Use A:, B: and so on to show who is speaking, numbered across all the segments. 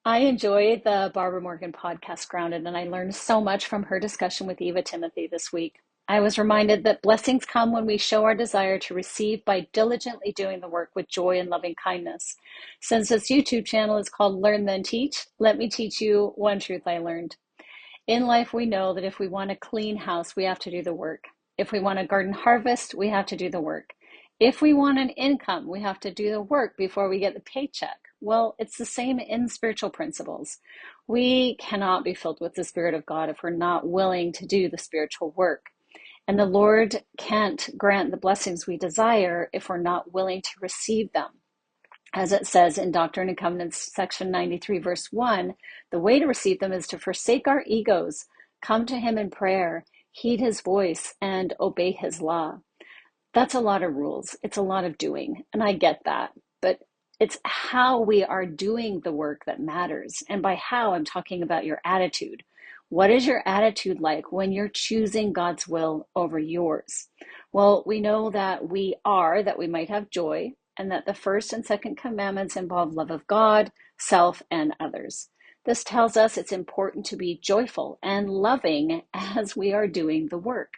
A: I enjoyed the Barbara Morgan podcast, Grounded, and I learned so much from her discussion with Eva Timothy this week. I was reminded that blessings come when we show our desire to receive by diligently doing the work with joy and loving kindness. Since this YouTube channel is called Learn Then Teach, let me teach you one truth I learned. In life, we know that if we want a clean house, we have to do the work. If we want a garden harvest, we have to do the work. If we want an income, we have to do the work before we get the paycheck. Well, it's the same in spiritual principles. We cannot be filled with the Spirit of God if we're not willing to do the spiritual work. And the Lord can't grant the blessings we desire if we're not willing to receive them. As it says in Doctrine and Covenants, section 93, verse 1, the way to receive them is to forsake our egos, come to Him in prayer, heed His voice, and obey His law. That's a lot of rules. It's a lot of doing, and I get that. But it's how we are doing the work that matters. And by how, I'm talking about your attitude. What is your attitude like when you're choosing God's will over yours? Well, we know that that we might have joy, and that the first and second commandments involve love of God, self, and others. This tells us it's important to be joyful and loving as we are doing the work.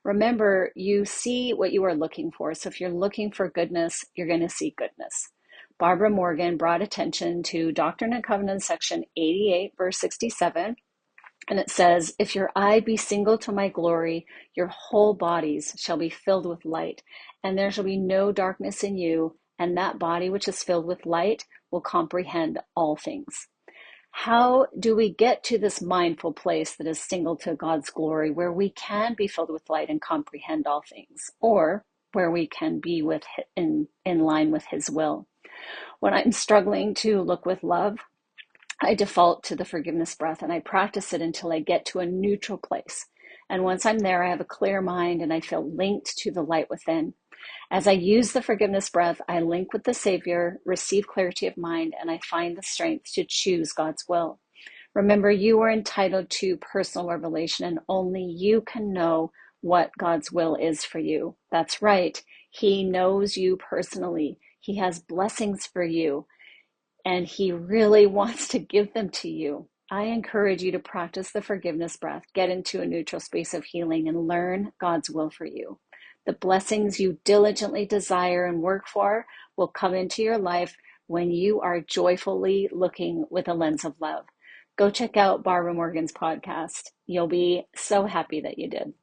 A: Remember, you see what you are looking for. So if you're looking for goodness, you're going to see goodness. Barbara Morgan brought attention to Doctrine and Covenants, section 88, verse 67. And it says, if your eye be single to my glory, your whole bodies shall be filled with light, and there shall be no darkness in you, and that body which is filled with light will comprehend all things. How do we get to this mindful place that is single to God's glory, where we can be filled with light and comprehend all things, or where we can be in line with His will? When I'm struggling to look with love, I default to the forgiveness breath and I practice it until I get to a neutral place. And once I'm there, I have a clear mind and I feel linked to the light within. As I use the forgiveness breath, I link with the Savior, receive clarity of mind, and I find the strength to choose God's will. Remember, you are entitled to personal revelation, and only you can know what God's will is for you. That's right. He knows you personally. He has blessings for you, and He really wants to give them to you. I encourage you to practice the forgiveness breath, get into a neutral space of healing, and learn God's will for you. The blessings you diligently desire and work for will come into your life when you are joyfully looking with a lens of love. Go check out Barbara Morgan's podcast. You'll be so happy that you did.